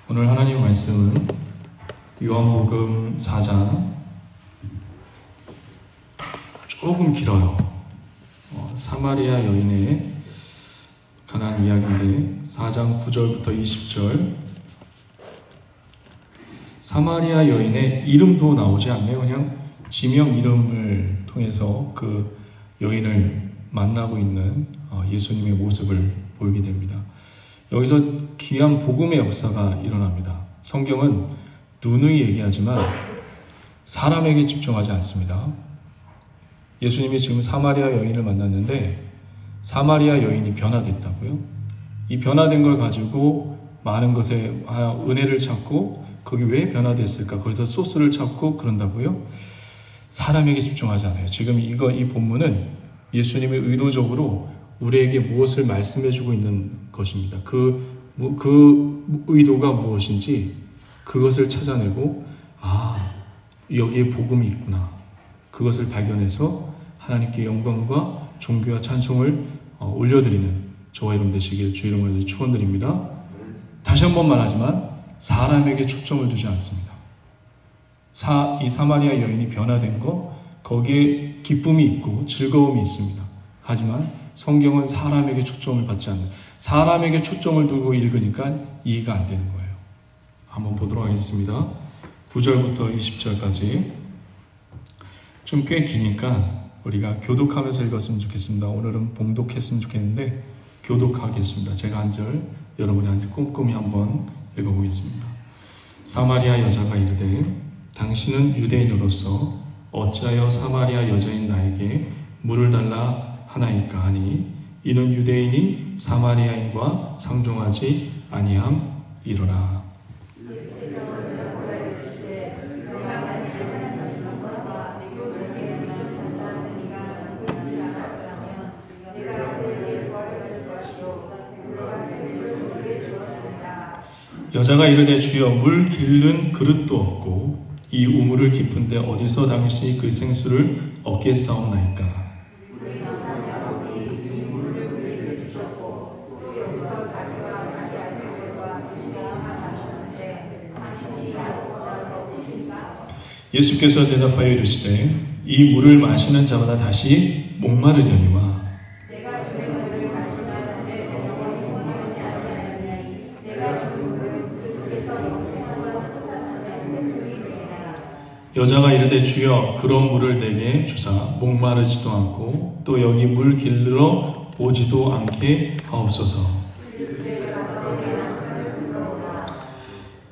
오늘 하나님 말씀은 요한복음 4장 조금 길어요. 사마리아 여인의 가난 이야기인데 4장 9절부터 20절. 사마리아 여인의 이름도 나오지 않네요. 그냥 지명 이름을 통해서 그 여인을 만나고 있는 예수님의 모습을 보이게 됩니다. 여기서 귀한 복음의 역사가 일어납니다. 성경은 누누이 얘기하지만 사람에게 집중하지 않습니다. 예수님이 지금 사마리아 여인을 만났는데 사마리아 여인이 변화됐다고요? 이 변화된 걸 가지고 많은 것에 은혜를 찾고 거기 왜 변화됐을까? 거기서 소스를 찾고 그런다고요? 사람에게 집중하지 않아요. 지금 이 본문은 예수님이 의도적으로 우리에게 무엇을 말씀해주고 있는 것입니다. 그 의도가 무엇인지 그것을 찾아내고 여기에 복음이 있구나. 그것을 발견해서 하나님께 영광과 존귀와 찬송을 올려드리는 저와 여러분 되시길 주 이름으로 축원드립니다. 다시 한 번 말하지만 사람에게 초점을 두지 않습니다. 이 사마리아 여인이 변화된 거 거기에 기쁨이 있고 즐거움이 있습니다. 하지만 성경은 사람에게 초점을 받지 않는, 사람에게 초점을 두고 읽으니까 이해가 안 되는 거예요. 한번 보도록 하겠습니다. 9절부터 20절까지 좀 꽤 기니까 우리가 교독하면서 읽었으면 좋겠습니다. 오늘은 봉독했으면 좋겠는데 교독하겠습니다. 제가 한 절, 여러분이 한 절 꼼꼼히 한번 읽어보겠습니다. 사마리아 여자가 이르되 당신은 유대인으로서 어찌하여 사마리아 여자인 나에게 물을 달라 하나이까 하니 이는 유대인이 사마리아인과 상종하지 아니함이로라. 여자가 이르되 주여 물 길른 그릇도 없고 이 우물을 깊은데 어디서 당신이 그 생수를 얻겠사옵나이까. 예수께서 대답하여 이르시되 이 물을 마시는 자마다 다시 목마르려니와 내가 주는 물을 마시는 자인데 영원히 목마르지 아니하리니 내가 주는 물은 그 속에서 영생하도록 솟아나는 샘물이 되리라. 여자가 이르되 주여 그런 물을 내게 주사 목마르지도 않고 또 여기 물 길러 오지도 않게 하옵소서.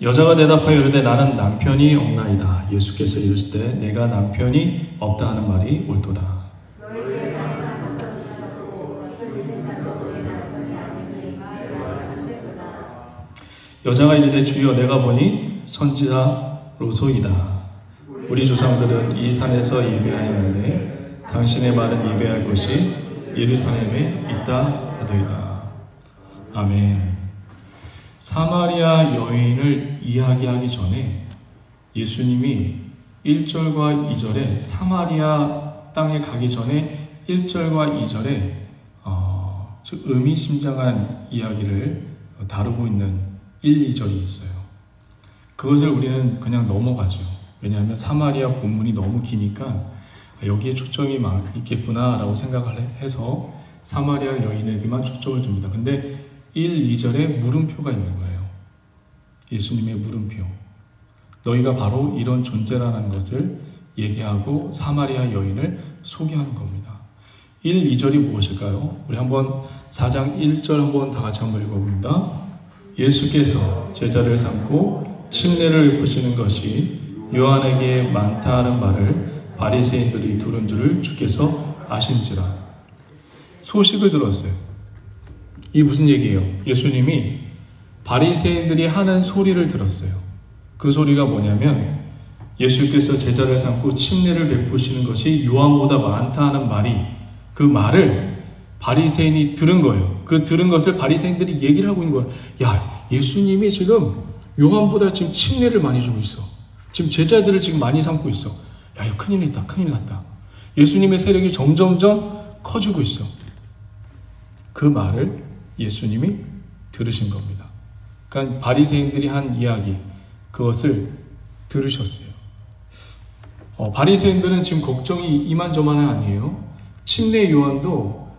여자가 대답하여 이르되 나는 남편이 없나이다. 예수께서 이르시되 내가 남편이 없다 하는 말이 옳도다. 여자가 이르되 주여 내가 보니 선지자로소이다. 우리 조상들은 이 산에서 예배하였는데 당신의 말은 예배할 곳이 예루살렘에 있다 하더이다. 아멘. 사마리아 여인을 이야기하기 전에 예수님이 1절과 2절에 사마리아 땅에 가기 전에 1절과 2절에 의미심장한 이야기를 다루고 있는 1, 2절이 있어요. 그것을 우리는 그냥 넘어가죠. 왜냐하면 사마리아 본문이 너무 기니까 여기에 초점이 있겠구나 라고 생각을 해서 사마리아 여인에게만 초점을 둡니다. 근데 1, 2절에 물음표가 있는 거예요. 예수님의 물음표. 너희가 바로 이런 존재라는 것을 얘기하고 사마리아 여인을 소개하는 겁니다. 1, 2절이 무엇일까요? 우리 한번 4장 1절 한번 다 같이 한번 읽어봅니다. 예수께서 제자를 삼고 침례를 베푸시는 것이 요한에게 많다 하는 말을 바리새인들이 들은 줄을 주께서 아신지라. 소식을 들었어요. 이 무슨 얘기예요? 예수님이 바리새인들이 하는 소리를 들었어요. 그 소리가 뭐냐면 예수께서 제자를 삼고 침례를 베푸시는 것이 요한보다 많다 하는 말이, 그 말을 바리새인이 들은 거예요. 그 들은 것을 바리새인들이 얘기를 하고 있는 거예요. 야, 예수님이 지금 요한보다 지금 침례를 많이 주고 있어. 지금 제자들을 지금 많이 삼고 있어. 야, 이거 큰일 났다. 큰일 났다. 예수님의 세력이 점점점 커지고 있어. 그 말을 예수님이 들으신 겁니다. 그러니까 바리새인들이 한 이야기, 그것을 들으셨어요. 바리새인들은 지금 걱정이 이만저만은 아니에요. 침례 요한도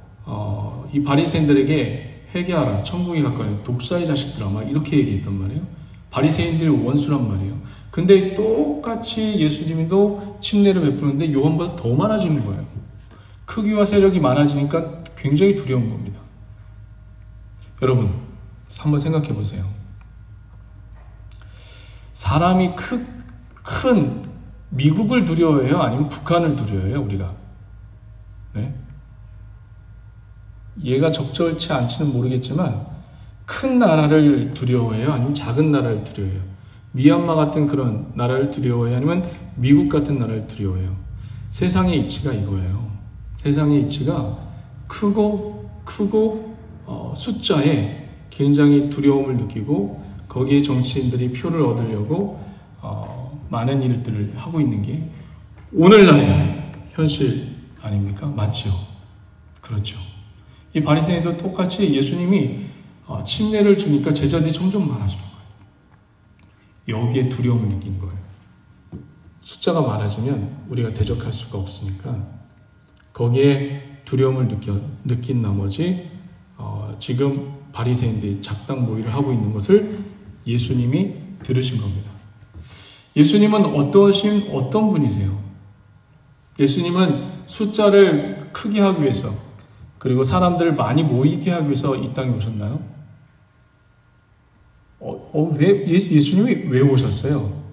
이 바리새인들에게 회개하라, 천국에 가까이, 독사의 자식들아, 막 이렇게 얘기했단 말이에요. 바리새인들이 원수란 말이에요. 근데 똑같이 예수님도 침례를 베푸는데 요한보다 더 많아지는 거예요. 크기와 세력이 많아지니까 굉장히 두려운 겁니다. 여러분, 한번 생각해 보세요. 사람이 큰 미국을 두려워해요? 아니면 북한을 두려워해요? 우리가? 네? 얘가 적절치 않지는 모르겠지만 큰 나라를 두려워해요? 아니면 작은 나라를 두려워해요? 미얀마 같은 그런 나라를 두려워해요? 아니면 미국 같은 나라를 두려워해요? 세상의 이치가 이거예요. 세상의 이치가 크고 숫자에 굉장히 두려움을 느끼고 거기에 정치인들이 표를 얻으려고 많은 일들을 하고 있는 게 오늘날의 현실 아닙니까? 맞죠? 그렇죠. 이 바리새인도 똑같이 예수님이 침례를 주니까 제자들이 점점 많아지는 거예요. 여기에 두려움을 느낀 거예요. 숫자가 많아지면 우리가 대적할 수가 없으니까 거기에 두려움을 느낀 나머지 지금 바리새인들이 작당 모의를 하고 있는 것을 예수님이 들으신 겁니다. 예수님은 어떤 분이세요? 예수님은 숫자를 크게 하기 위해서, 그리고 사람들을 많이 모이게 하기 위해서 이 땅에 오셨나요? 예수님이 왜 오셨어요?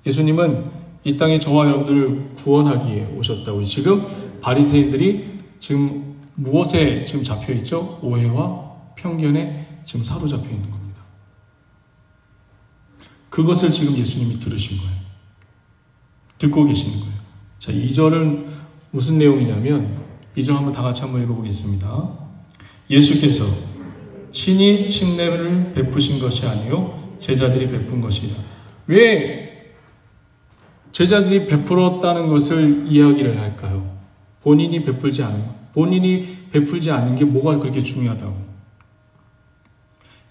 예수님은 이 땅에 저와 여러분들을 구원하기 위해 오셨다고. 지금 바리새인들이 지금 무엇에 지금 잡혀 있죠? 오해와 편견에 지금 사로잡혀 있는 겁니다. 그것을 지금 예수님이 들으신 거예요. 듣고 계시는 거예요. 자, 2절은 무슨 내용이냐면 2절 한번 다 같이 한번 읽어보겠습니다. 예수께서 친히 침례를 베푸신 것이 아니요 제자들이 베푼 것이라. 왜 제자들이 베풀었다는 것을 이야기를 할까요? 본인이 베풀지 않은 게 뭐가 그렇게 중요하다고?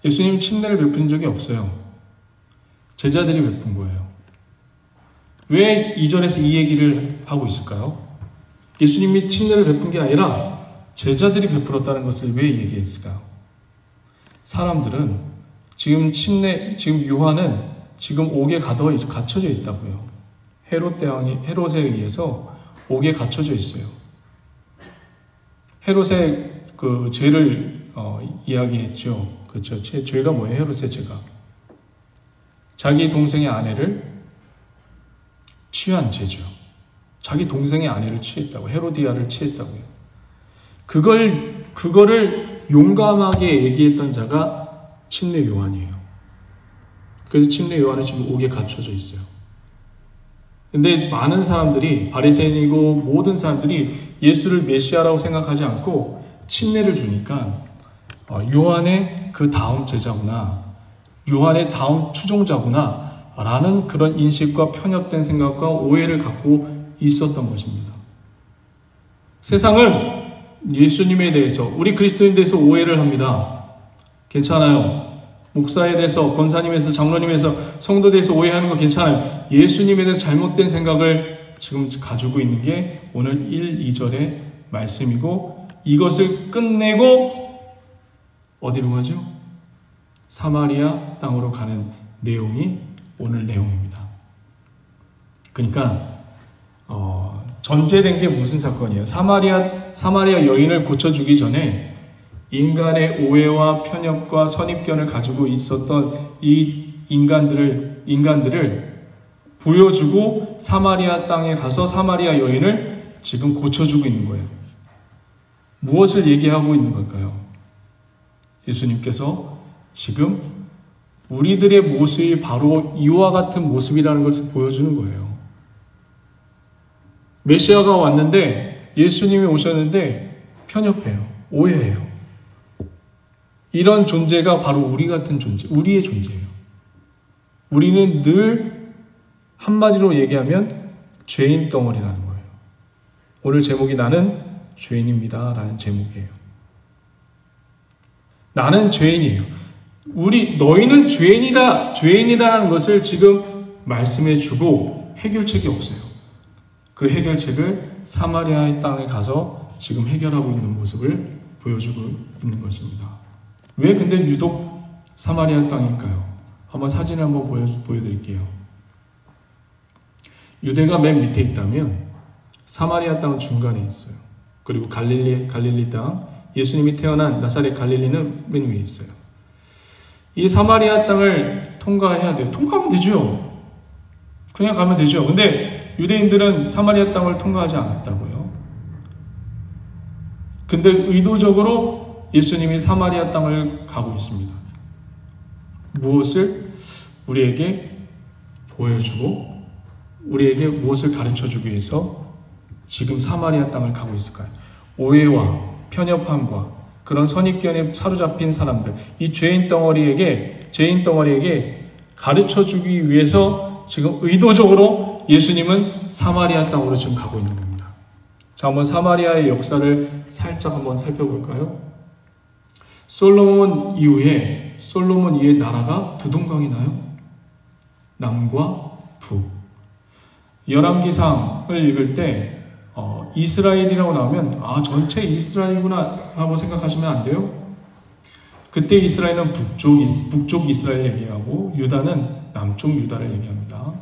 예수님 침례를 베푼 적이 없어요. 제자들이 베푼 거예요. 왜 2절에서 이 얘기를 하고 있을까요? 예수님이 침례를 베푼 게 아니라 제자들이 베풀었다는 것을 왜 얘기했을까요? 사람들은 지금 요한은 지금 옥에 갇혀져 있다고요. 헤롯에 의해서 옥에 갇혀져 있어요. 헤롯의 그 죄를 이야기했죠. 그렇죠. 죄가 뭐예요? 헤롯의 죄가 자기 동생의 아내를 취한 죄죠. 자기 동생의 아내를 취했다고, 헤로디아를 취했다고요. 그거를 용감하게 얘기했던 자가 침례 요한이에요. 그래서 침례 요한은 지금 옥에 갇혀져 있어요. 근데 많은 사람들이, 바리새인이고 모든 사람들이 예수를 메시아라고 생각하지 않고 침례를 주니까 요한의 그 다음 제자구나, 요한의 다음 추종자구나 라는 그런 인식과 편협된 생각과 오해를 갖고 있었던 것입니다. 세상은 예수님에 대해서, 우리 그리스도인에 대해서 오해를 합니다. 괜찮아요. 목사에 대해서, 권사님에서, 장로님에서, 성도에 대해서 오해하는 거 괜찮아요. 예수님에 대해서 잘못된 생각을 지금 가지고 있는 게 오늘 1, 2절의 말씀이고, 이것을 끝내고 어디로 가죠? 사마리아 땅으로 가는 내용이 오늘 내용입니다. 그러니까 전제된 게 무슨 사건이에요? 사마리아 여인을 고쳐주기 전에 인간의 오해와 편협과 선입견을 가지고 있었던 이 인간들을 보여주고 사마리아 땅에 가서 사마리아 여인을 지금 고쳐주고 있는 거예요. 무엇을 얘기하고 있는 걸까요? 예수님께서 지금 우리들의 모습이 바로 이와 같은 모습이라는 것을 보여주는 거예요. 메시아가 왔는데, 예수님이 오셨는데 편협해요. 오해해요. 이런 존재가 바로 우리 같은 존재, 우리의 존재예요. 우리는 늘 한마디로 얘기하면 죄인 덩어리라는 거예요. 오늘 제목이 나는 죄인입니다 라는 제목이에요. 나는 죄인이에요. 너희는 죄인이다라는 것을 지금 말씀해주고 해결책이 없어요. 그 해결책을 사마리아의 땅에 가서 지금 해결하고 있는 모습을 보여주고 있는 것입니다. 왜 근데 유독 사마리아 땅일까요? 한번 사진을 한번 보여드릴게요. 유대가 맨 밑에 있다면 사마리아 땅은 중간에 있어요. 그리고 갈릴리 땅, 예수님이 태어난 나사렛 갈릴리는 맨 위에 있어요. 이 사마리아 땅을 통과해야 돼요. 통과하면 되죠. 그냥 가면 되죠. 근데 유대인들은 사마리아 땅을 통과하지 않았다고요. 근데 의도적으로 예수님이 사마리아 땅을 가고 있습니다. 무엇을 우리에게 보여주고 우리에게 무엇을 가르쳐주기 위해서 지금 사마리아 땅을 가고 있을까요? 오해와 편협함과 그런 선입견에 사로잡힌 사람들, 이 죄인 덩어리에게 가르쳐주기 위해서 지금 의도적으로 예수님은 사마리아 땅으로 지금 가고 있는 겁니다. 자, 한번 사마리아의 역사를 살짝 한번 살펴볼까요? 솔로몬 이후에 나라가 두 동강이 나요. 남과 북. 열왕기상을 읽을 때 이스라엘이라고 나오면 전체 이스라엘이구나 하고 생각하시면 안 돼요. 그때 이스라엘은 북쪽 이스라엘 얘기하고 유다는 남쪽 유다를 얘기합니다.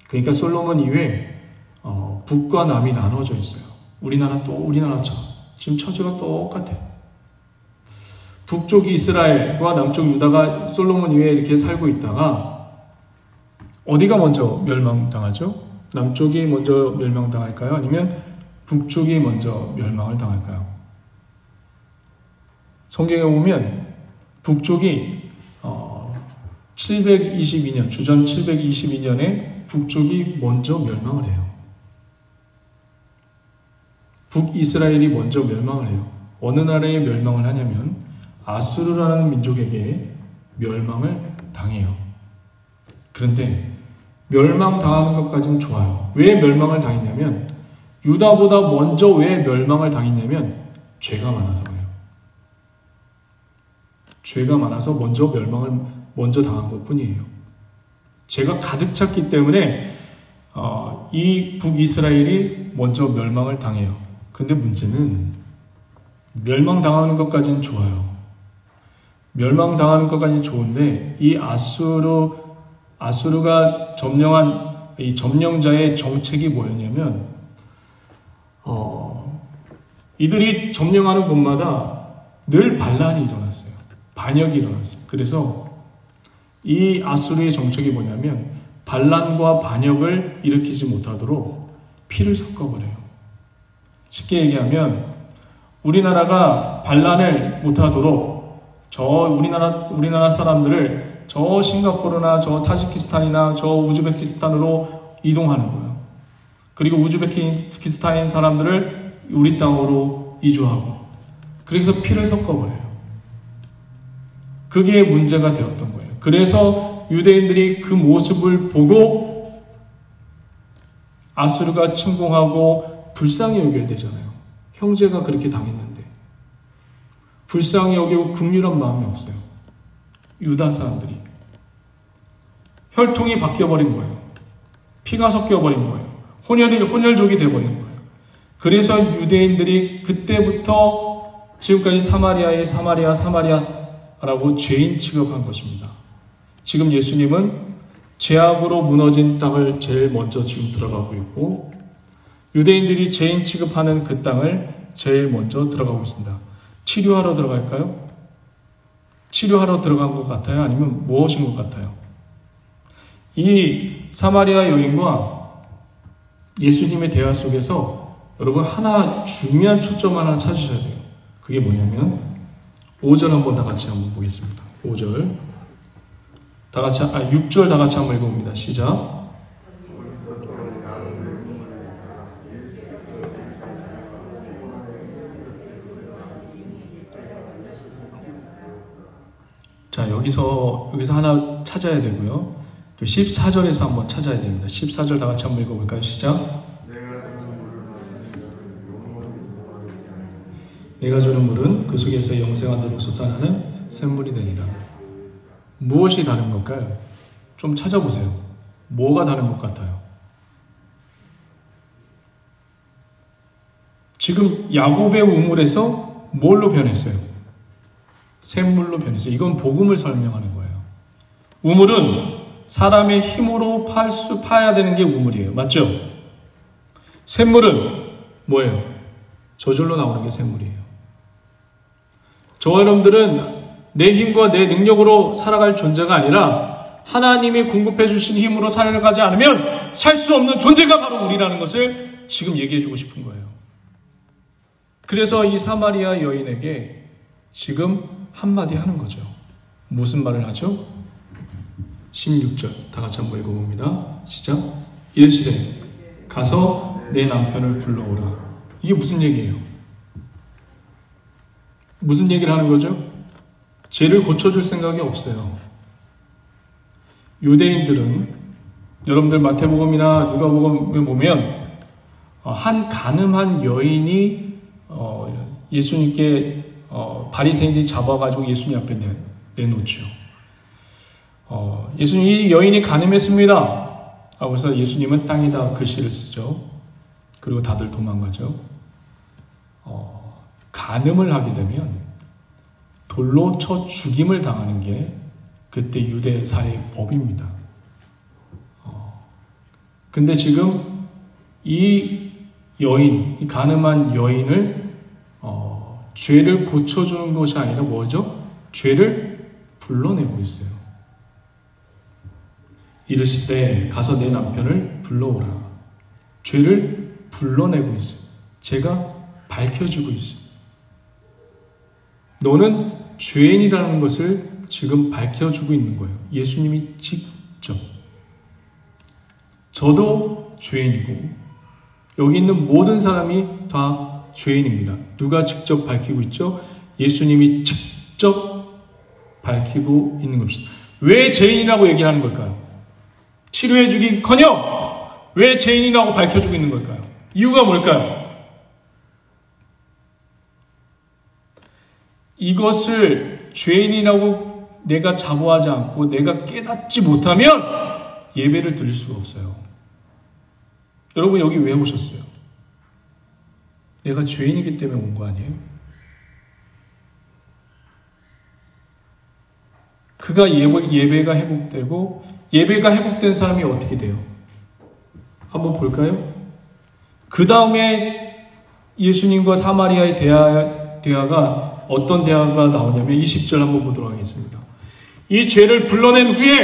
그러니까 솔로몬 이후에 북과 남이 나눠져 있어요. 우리나라처럼 지금 처지가 똑같아요. 북쪽 이스라엘과 남쪽 유다가 솔로몬 이후에 이렇게 살고 있다가 어디가 먼저 멸망당하죠? 남쪽이 먼저 멸망당할까요? 아니면 북쪽이 먼저 멸망을 당할까요? 성경에 보면 북쪽이 722년, 주전 722년에 북쪽이 먼저 멸망을 해요. 북이스라엘이 먼저 멸망을 해요. 어느 나라에 멸망을 하냐면 아수르라는 민족에게 멸망을 당해요. 그런데 멸망당하는 것까지는 좋아요. 왜 멸망을 당했냐면 유다보다 먼저 왜 멸망을 당했냐면 죄가 많아서 그래요. 죄가 많아서 멸망을 먼저 당한 것뿐이에요. 죄가 가득 찼기 때문에 이 북이스라엘이 먼저 멸망을 당해요. 근데 문제는 멸망당하는 것까지는 좋아요. 멸망당하는 것까지는 좋은데 이 아수르가 점령한 이 점령자의 정책이 뭐였냐면 이들이 점령하는 곳마다 늘 반란이 일어났어요. 반역이 일어났어요. 그래서 이 아수르의 정책이 뭐냐면 반란과 반역을 일으키지 못하도록 피를 섞어버려요. 쉽게 얘기하면 우리나라가 반란을 못하도록 우리나라 사람들을 저 싱가포르나 저 타지키스탄이나 저 우즈베키스탄으로 이동하는 거예요. 그리고 우즈베키스탄인 사람들을 우리 땅으로 이주하고 그래서 피를 섞어버려요. 그게 문제가 되었던 거예요. 그래서 유대인들이 그 모습을 보고 아수르가 침공하고 불쌍히 여겨야 되잖아요. 형제가 그렇게 당했는데 불쌍히 여기고 긍휼한 마음이 없어요. 유다 사람들이 혈통이 바뀌어버린 거예요. 피가 섞여버린 거예요. 혼혈족이 돼버린 거예요. 그래서 유대인들이 그때부터 지금까지 사마리아라고 죄인 취급한 것입니다. 지금 예수님은 죄악으로 무너진 땅을 제일 먼저 지금 들어가고 있고 유대인들이 죄인 취급하는 그 땅을 제일 먼저 들어가고 있습니다. 치료하러 들어갈까요? 치료하러 들어간 것 같아요? 아니면 무엇인 것 같아요? 이 사마리아 여인과 예수님의 대화 속에서 여러분 중요한 초점 하나 찾으셔야 돼요. 그게 뭐냐면 5절 한번 다 같이 한번 보겠습니다. 5절 6절 다 같이 한번 읽어봅니다. 시작. 자, 여기서 하나 찾아야 되고요. 또 14절에서 한번 찾아야 됩니다. 14절 다 같이 한번 읽어볼까요? 시작. 내가 주는 물은 그 속에서 영생하도록 솟아나는 샘물이 되리라. 무엇이 다른 걸까요? 좀 찾아보세요. 뭐가 다른 것 같아요? 지금 야곱의 우물에서 뭘로 변했어요? 샘물로 변했어요. 이건 복음을 설명하는 거예요. 우물은 사람의 힘으로 파야 되는 게 우물이에요. 맞죠? 샘물은 뭐예요? 저절로 나오는 게 샘물이에요. 저와 여러분들은 내 힘과 내 능력으로 살아갈 존재가 아니라 하나님이 공급해 주신 힘으로 살아가지 않으면 살 수 없는 존재가 바로 우리라는 것을 지금 얘기해 주고 싶은 거예요. 그래서 이 사마리아 여인에게 지금 한마디 하는 거죠. 무슨 말을 하죠? 16절 다 같이 한번 읽어봅니다. 시작. 이르시되 가서 내 남편을 불러오라. 이게 무슨 얘기예요? 무슨 얘기를 하는 거죠? 죄를 고쳐줄 생각이 없어요. 유대인들은 여러분들 마태복음이나 누가복음에 보면 한 가늠한 여인이 예수님께 바리새인들이 잡아가지고 예수님 앞에 내놓죠. 예수님 이 여인이 가늠했습니다. 그래서 예수님은 땅에다 글씨를 쓰죠. 그리고 다들 도망가죠. 간음을 하게 되면 돌로 쳐 죽임을 당하는 게 그때 유대 사회의 법입니다. 근데 지금 이 여인, 이 간음한 여인을 죄를 고쳐주는 것이 아니라 뭐죠? 죄를 불러내고 있어요. 이르시되 가서 내 남편을 불러오라. 죄를 불러내고 있어요. 죄가 밝혀지고 있어요. 너는 죄인이라는 것을 지금 밝혀주고 있는 거예요. 예수님이 직접. 저도 죄인이고 여기 있는 모든 사람이 다 죄인입니다. 누가 직접 밝히고 있죠? 예수님이 직접 밝히고 있는 것입니다. 왜 죄인이라고 얘기하는 걸까요? 치료해주기커녕 왜 죄인이라고 밝혀주고 있는 걸까요? 이유가 뭘까요? 이것을 죄인이라고 내가 자부하지 않고 내가 깨닫지 못하면 예배를 드릴 수가 없어요. 여러분 여기 왜 오셨어요? 내가 죄인이기 때문에 온 거 아니에요? 그가 예배가 회복되고 예배가 회복된 사람이 어떻게 돼요? 한번 볼까요? 그 다음에 예수님과 사마리아의 대화가 어떤 대화가 나오냐면 20절 한번 보도록 하겠습니다. 이 죄를 불러낸 후에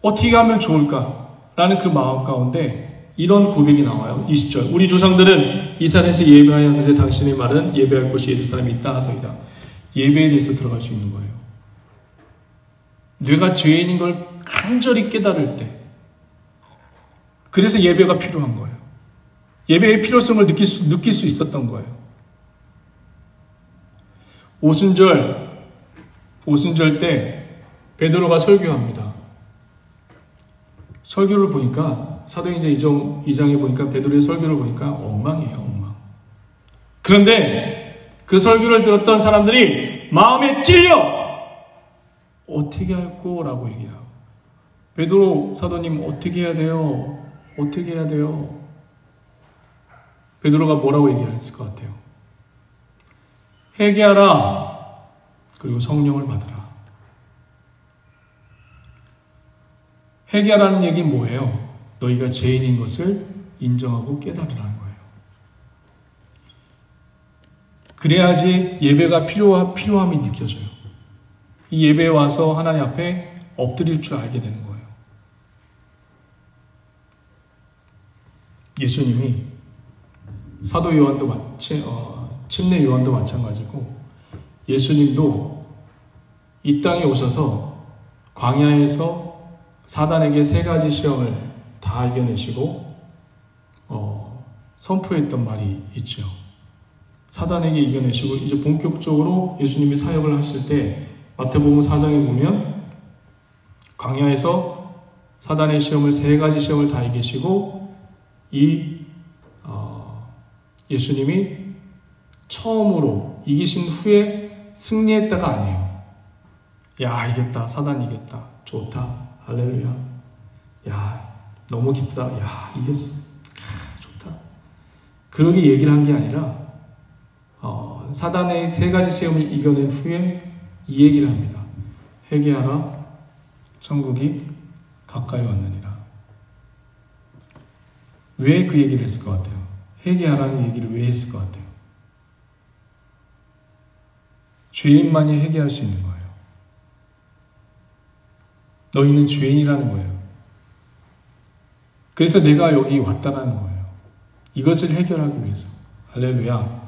어떻게 하면 좋을까? 라는 그 마음 가운데 이런 고백이 나와요. 20절. 우리 조상들은 이산에서 예배하였는데 당신의 말은 예배할 곳이 예루살렘에 있다 하더이다. 예배에 대해서 들어갈 수 있는 거예요. 내가 죄인인 걸 간절히 깨달을 때 그래서 예배가 필요한 거예요. 예배의 필요성을 느낄 수 있었던 거예요. 오순절 때 베드로가 설교합니다. 설교를 보니까 사도행전 2장에 보니까 베드로의 설교를 보니까 엉망이에요. 엉망. 그런데 그 설교를 들었던 사람들이 마음에 찔려 어떻게 할 거라고 얘기해요. 베드로 사도님 어떻게 해야 돼요? 어떻게 해야 돼요? 베드로가 뭐라고 얘기했을 것 같아요? 회개하라. 그리고 성령을 받으라. 회개하라는 얘기는 뭐예요? 너희가 죄인인 것을 인정하고 깨달으라는 거예요. 그래야지 예배가 필요함이 느껴져요. 이 예배에 와서 하나님 앞에 엎드릴 줄 알게 되는 거예요. 예수님이 사도 요한도 침례 요한도 마찬가지고 예수님도 이 땅에 오셔서 광야에서 사단에게 3가지 시험을 다 이겨내시고 선포했던 말이 있죠. 사단에게 이겨내시고 이제 본격적으로 예수님이 사역을 하실 때 마태복음 4장에 보면 광야에서 사단의 시험을 3가지 시험을 다 이기시고 예수님이 처음으로 이기신 후에 승리했다가 아니에요. 야, 이겼다. 사단 이겼다. 좋다. 할렐루야. 야, 너무 기쁘다. 야, 이겼어. 좋다. 그러게 얘기를 한 게 아니라 사단의 3가지 시험을 이겨낸 후에 이 얘기를 합니다. 회개하라. 천국이 가까이 왔느니라. 왜 그 얘기를 했을 것 같아요? 회개하라는 얘기를 왜 했을 것 같아요? 죄인만이 회개할 수 있는 거예요. 너희는 죄인이라는 거예요. 그래서 내가 여기 왔다라는 거예요. 이것을 해결하기 위해서. 할렐루야.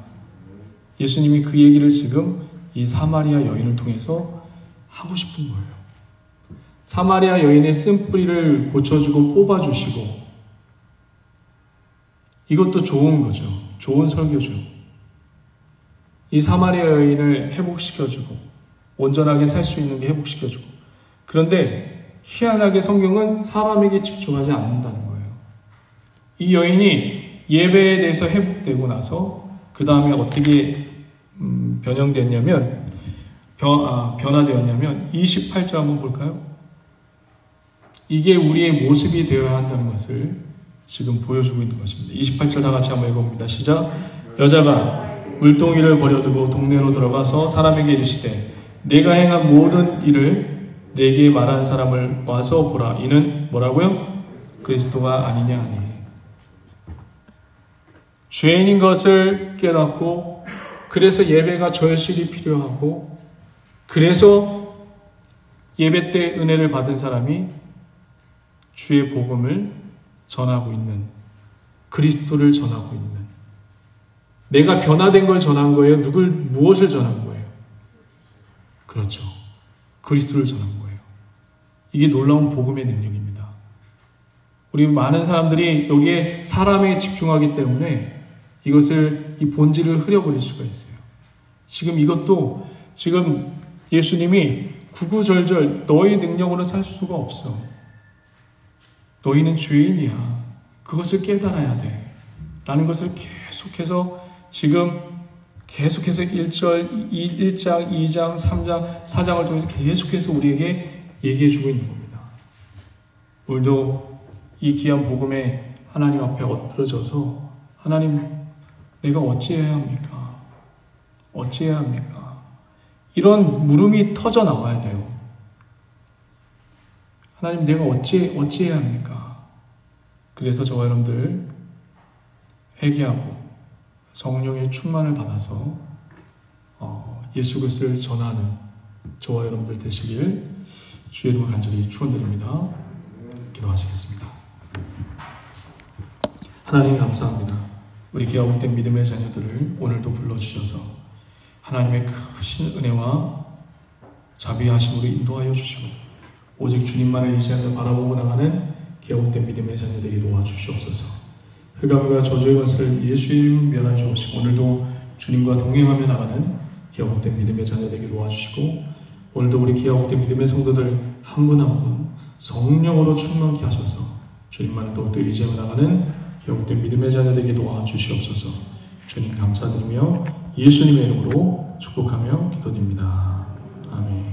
예수님이 그 얘기를 지금 이 사마리아 여인을 통해서 하고 싶은 거예요. 사마리아 여인의 쓴뿌리를 고쳐주고 뽑아주시고, 이것도 좋은 거죠. 좋은 설교죠. 이 사마리아 여인을 회복시켜주고 온전하게 살 수 있는 게 회복시켜주고, 그런데 희한하게 성경은 사람에게 집중하지 않는다는 거예요. 이 여인이 예배에 대해서 회복되고 나서 그 다음에 어떻게 변화되었냐면 28절 한번 볼까요? 이게 우리의 모습이 되어야 한다는 것을 지금 보여주고 있는 것입니다. 28절 다 같이 한번 읽어봅니다. 시작. 여자가 물동이를 버려두고 동네로 들어가서 사람에게 이르시되 내가 행한 모든 일을 내게 말한 사람을 와서 보라. 이는 뭐라고요? 그리스도가 아니냐 하니. 죄인인 것을 깨닫고, 그래서 예배가 절실히 필요하고, 그래서 예배 때 은혜를 받은 사람이 주의 복음을 전하고 있는, 그리스도를 전하고 있는, 내가 변화된 걸 전한 거예요? 무엇을 전한 거예요? 그렇죠. 그리스도를 전한 거예요. 이게 놀라운 복음의 능력입니다. 우리 많은 사람들이 여기에 사람에 집중하기 때문에 이것을, 이 본질을 흐려버릴 수가 있어요. 지금 이것도, 지금 예수님이 구구절절 너희 능력으로 살 수가 없어. 너희는 죄인이야. 그것을 깨달아야 돼. 라는 것을 계속해서 지금 계속해서 1장, 2장, 3장, 4장을 통해서 계속해서 우리에게 얘기해주고 있는 겁니다. 오늘도 이 귀한 복음에 하나님 앞에 엎드려져서 하나님, 내가 어찌해야 합니까? 어찌해야 합니까? 이런 물음이 터져 나와야 돼요. 하나님, 내가 어찌해야 합니까? 그래서 저와 여러분들 회개하고 성령의 충만을 받아서 예수 그리스도를 전하는 저와 여러분들 되시길 주의 이름으로 간절히 축원드립니다. 기도하시겠습니다. 하나님 감사합니다. 우리 귀하고된 믿음의 자녀들을 오늘도 불러주셔서 하나님의 크신 은혜와 자비하심으로 인도하여 주시고 오직 주님만을 의지하며 바라보고 나가는 귀하고된 믿음의 자녀들에게 도와주시옵소서. 흑암과 저주의 것을 예수의 이름으로 멸하여 주옵시고 오늘도 주님과 동행하며 나가는 귀하고된 믿음의 자녀들에게 도와주시고 오늘도 우리 귀하고된 믿음의 성도들 한 분 한 분 성령으로 충만케 하셔서 주님만을 또 의지하며 나가는 귀하고된 믿음의 자녀들에게 도와주시옵소서. 주님 감사드리며 예수님의 이름으로 축복하며 기도드립니다. 아멘.